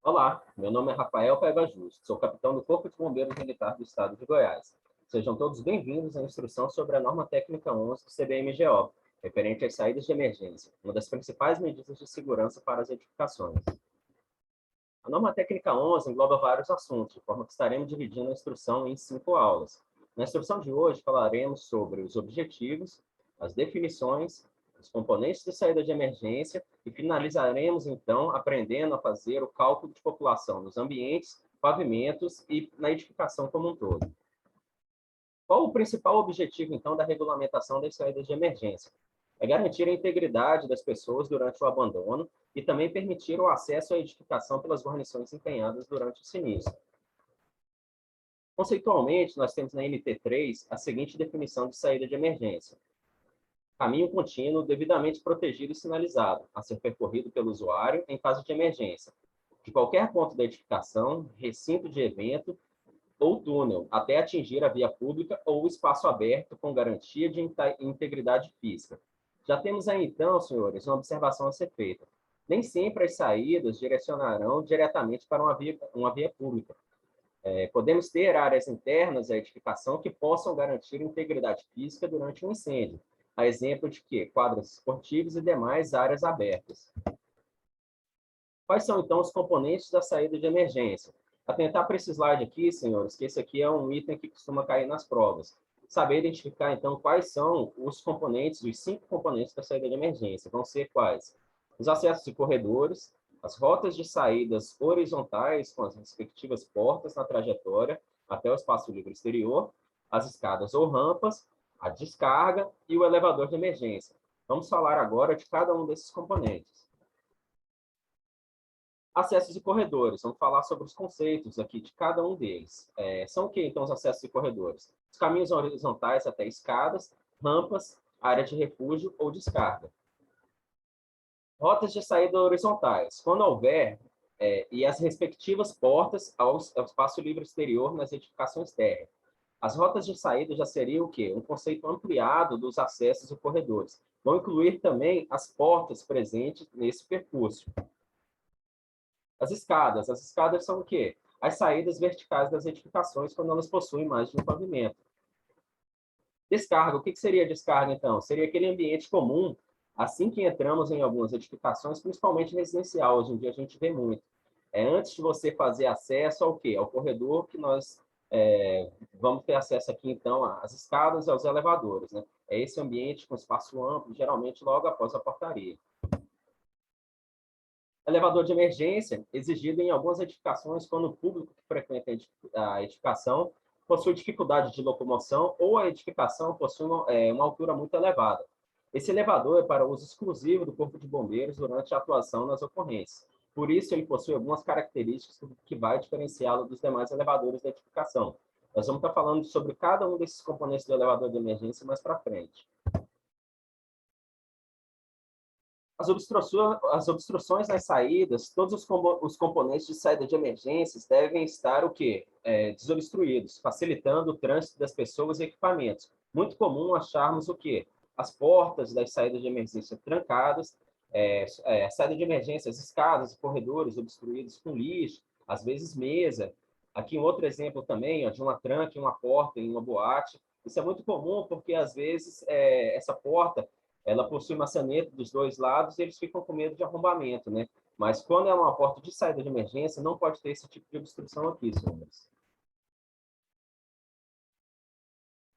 Olá, meu nome é Rafael Paiva Justo, sou capitão do Corpo de Bombeiros Militar do Estado de Goiás. Sejam todos bem-vindos à instrução sobre a norma técnica 11 do CBMGO, referente às saídas de emergência, uma das principais medidas de segurança para as edificações. A norma técnica 11 engloba vários assuntos, de forma que estaremos dividindo a instrução em 5 aulas. Na instrução de hoje, falaremos sobre os objetivos, as definições, os componentes de saída de emergência e finalizaremos, então, aprendendo a fazer o cálculo de população nos ambientes, pavimentos e na edificação como um todo. Qual o principal objetivo, então, da regulamentação das saídas de emergência? É garantir a integridade das pessoas durante o abandono e também permitir o acesso à edificação pelas guarnições empenhadas durante o sinistro. Conceitualmente, nós temos na NT3 a seguinte definição de saída de emergência: caminho contínuo devidamente protegido e sinalizado, a ser percorrido pelo usuário em caso de emergência, de qualquer ponto da edificação, recinto de evento ou túnel, até atingir a via pública ou o espaço aberto com garantia de integridade física. Já temos aí, então, senhores, uma observação a ser feita. Nem sempre as saídas direcionarão diretamente para uma via pública. Podemos ter áreas internas à edificação que possam garantir integridade física durante um incêndio, a exemplo de que quadras esportivas e demais áreas abertas. Quais são, então, os componentes da saída de emergência? Atentar para esse slide aqui, senhores, que esse aqui é um item que costuma cair nas provas. Saber identificar, então, quais são os componentes, os 5 componentes da saída de emergência. Vão ser quais? Os acessos de corredores, as rotas de saídas horizontais com as respectivas portas na trajetória até o espaço livre exterior, as escadas ou rampas, a descarga e o elevador de emergência. Vamos falar agora de cada um desses componentes. Acessos e corredores. Vamos falar sobre os conceitos aqui de cada um deles. São o que, então, os acessos e corredores? Os caminhos horizontais até escadas, rampas, área de refúgio ou descarga. Rotas de saída horizontais. Quando houver, e as respectivas portas ao espaço livre exterior nas edificações térreas. As rotas de saída já seriam o quê? Um conceito ampliado dos acessos e corredores. Vão incluir também as portas presentes nesse percurso. As escadas são o quê? As saídas verticais das edificações quando elas possuem mais de um pavimento. Descarga, o que seria descarga, então? Seria aquele ambiente comum, assim que entramos em algumas edificações, principalmente residencial, hoje em dia a gente vê muito. Antes de você fazer acesso ao quê? Ao corredor que nós vamos ter acesso aqui, então, às escadas e aos elevadores, né? É esse ambiente com espaço amplo, geralmente logo após a portaria. Elevador de emergência, exigido em algumas edificações quando o público que frequenta a edificação possui dificuldade de locomoção ou a edificação possui uma altura muito elevada. Esse elevador é para uso exclusivo do Corpo de Bombeiros durante a atuação nas ocorrências. Por isso, ele possui algumas características que vai diferenciá-lo dos demais elevadores da edificação. Nós vamos estar falando sobre cada um desses componentes do elevador de emergência mais para frente. As obstruções nas saídas, todos os componentes de saída de emergências devem estar o quê? Desobstruídos, facilitando o trânsito das pessoas e equipamentos. Muito comum acharmos o quê? As portas das saídas de emergência trancadas, a saída de emergência, as escadas, corredores obstruídos com lixo, às vezes mesa. Aqui um outro exemplo também, ó, de uma tranca em uma porta, em uma boate. Isso é muito comum porque, às vezes, essa porta ela possui maçaneta dos dois lados e eles ficam com medo de arrombamento, né? Mas quando é uma porta de saída de emergência, não pode ter esse tipo de obstrução aqui, senhores.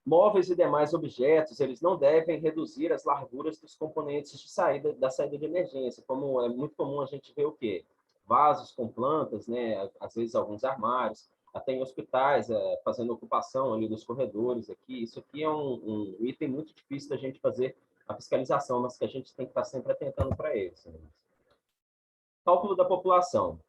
Móveis e demais objetos, eles não devem reduzir as larguras dos componentes de saída, da saída de emergência, como é muito comum a gente ver o quê? Vasos com plantas, né? Às vezes alguns armários, até em hospitais, fazendo ocupação ali dos corredores aqui. Isso aqui é um item muito difícil da gente fazer a fiscalização, mas que a gente tem que estar sempre atentando para eles. Cálculo da população.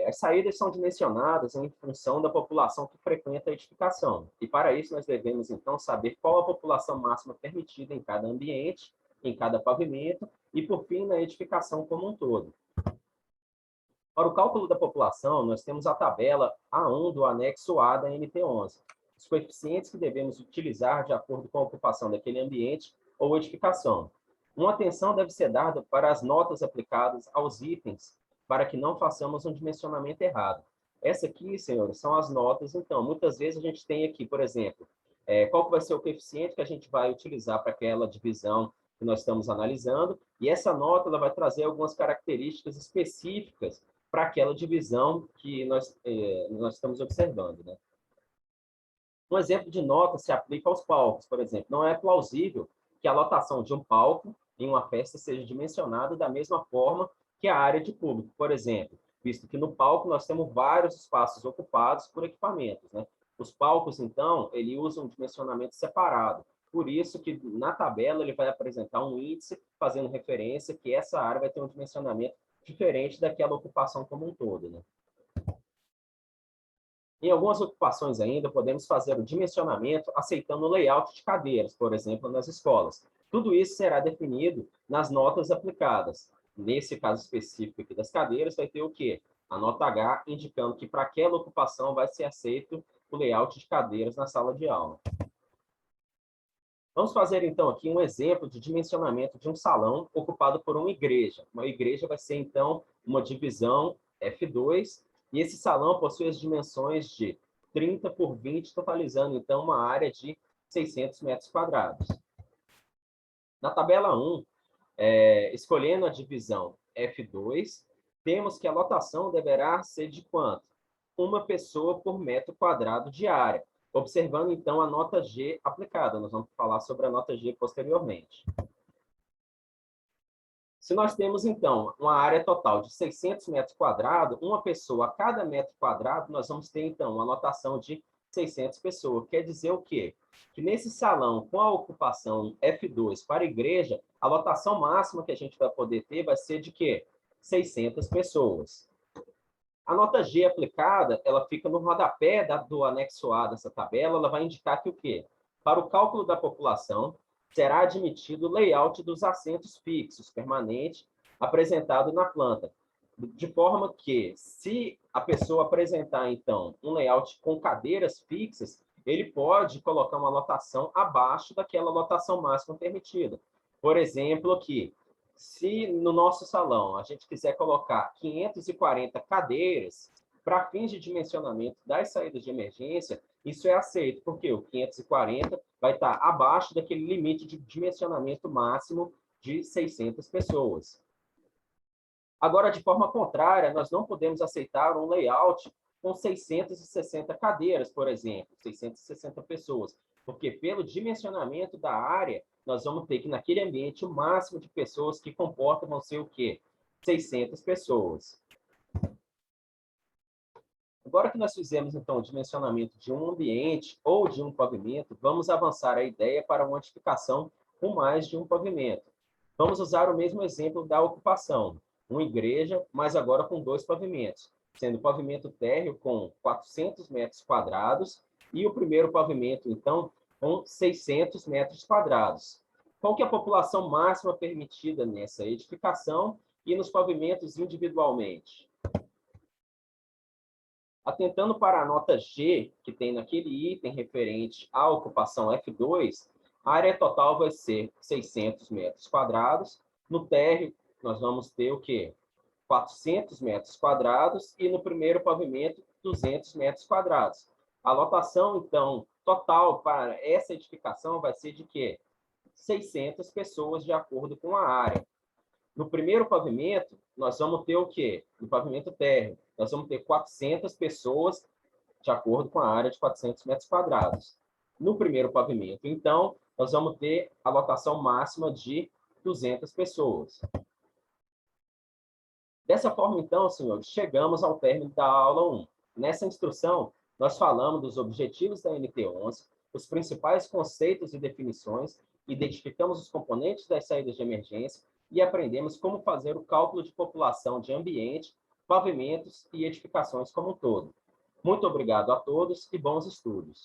As saídas são dimensionadas em função da população que frequenta a edificação. E para isso nós devemos, então, saber qual a população máxima permitida em cada ambiente, em cada pavimento e, por fim, na edificação como um todo. Para o cálculo da população, nós temos a tabela A1 do anexo A da NT11. Os coeficientes que devemos utilizar de acordo com a ocupação daquele ambiente ou edificação. Uma atenção deve ser dada para as notas aplicadas aos itens para que não façamos um dimensionamento errado. Essa aqui, senhores, são as notas. Então, muitas vezes a gente tem aqui, por exemplo, qual que vai ser o coeficiente que a gente vai utilizar para aquela divisão que nós estamos analisando, e essa nota ela vai trazer algumas características específicas para aquela divisão que nós estamos observando, né? Um exemplo de nota se aplica aos palcos, por exemplo. Não é plausível que a lotação de um palco em uma festa seja dimensionada da mesma forma que a área de público, por exemplo, visto que no palco nós temos vários espaços ocupados por equipamentos, né? Os palcos, então, ele usa um dimensionamento separado. Por isso que na tabela ele vai apresentar um índice fazendo referência que essa área vai ter um dimensionamento diferente daquela ocupação como um todo, né? Em algumas ocupações ainda, podemos fazer o dimensionamento aceitando o layout de cadeiras, por exemplo, nas escolas. Tudo isso será definido nas notas aplicadas. Nesse caso específico aqui das cadeiras, vai ter o quê? A nota H, indicando que para aquela ocupação vai ser aceito o layout de cadeiras na sala de aula. Vamos fazer, então, aqui um exemplo de dimensionamento de um salão ocupado por uma igreja. Uma igreja vai ser, então, uma divisão F2, e esse salão possui as dimensões de 30 por 20, totalizando, então, uma área de 600 metros quadrados. Na tabela 1, escolhendo a divisão F2, temos que a lotação deverá ser de quanto? Uma pessoa por metro quadrado de área. Observando, então, a nota G aplicada. Nós vamos falar sobre a nota G posteriormente. Se nós temos, então, uma área total de 600 metros quadrados, uma pessoa a cada metro quadrado, nós vamos ter, então, uma lotação de 600 pessoas. Quer dizer o quê? Que nesse salão, com a ocupação F2 para a igreja, a lotação máxima que a gente vai poder ter vai ser de quê? 600 pessoas. A nota G aplicada, ela fica no rodapé do anexo A dessa tabela, ela vai indicar que o quê? Para o cálculo da população, será admitido o layout dos assentos fixos, permanente, apresentado na planta. De forma que, se a pessoa apresentar, então, um layout com cadeiras fixas, ele pode colocar uma lotação abaixo daquela lotação máxima permitida. Por exemplo, aqui, se no nosso salão a gente quiser colocar 540 cadeiras, para fins de dimensionamento das saídas de emergência, isso é aceito, porque o 540 vai estar abaixo daquele limite de dimensionamento máximo de 600 pessoas. Agora, de forma contrária, nós não podemos aceitar um layout com 660 cadeiras, por exemplo, 660 pessoas, porque pelo dimensionamento da área, nós vamos ter que, naquele ambiente, o máximo de pessoas que comportam vão ser o quê? 600 pessoas. Agora que nós fizemos, então, o dimensionamento de um ambiente ou de um pavimento, vamos avançar a ideia para uma edificação com mais de um pavimento. Vamos usar o mesmo exemplo da ocupação. Uma igreja, mas agora com 2 pavimentos, sendo o pavimento térreo com 400 metros quadrados e o primeiro pavimento, então, com 600 metros quadrados. Qual que é a população máxima permitida nessa edificação e nos pavimentos individualmente? Atentando para a nota G, que tem naquele item referente à ocupação F2, a área total vai ser 600 metros quadrados. No térreo, nós vamos ter o quê? 400 metros quadrados e no primeiro pavimento, 200 metros quadrados. A lotação, então, total para essa edificação vai ser de quê? 600 pessoas de acordo com a área. No primeiro pavimento, nós vamos ter o quê? No pavimento térreo, nós vamos ter 400 pessoas de acordo com a área de 400 metros quadrados. No primeiro pavimento, então, nós vamos ter a lotação máxima de 200 pessoas. Dessa forma, então, senhores, chegamos ao término da aula 1. Nessa instrução, nós falamos dos objetivos da NT11, os principais conceitos e definições, identificamos os componentes das saídas de emergência e aprendemos como fazer o cálculo de população de ambiente, pavimentos e edificações como um todo. Muito obrigado a todos e bons estudos.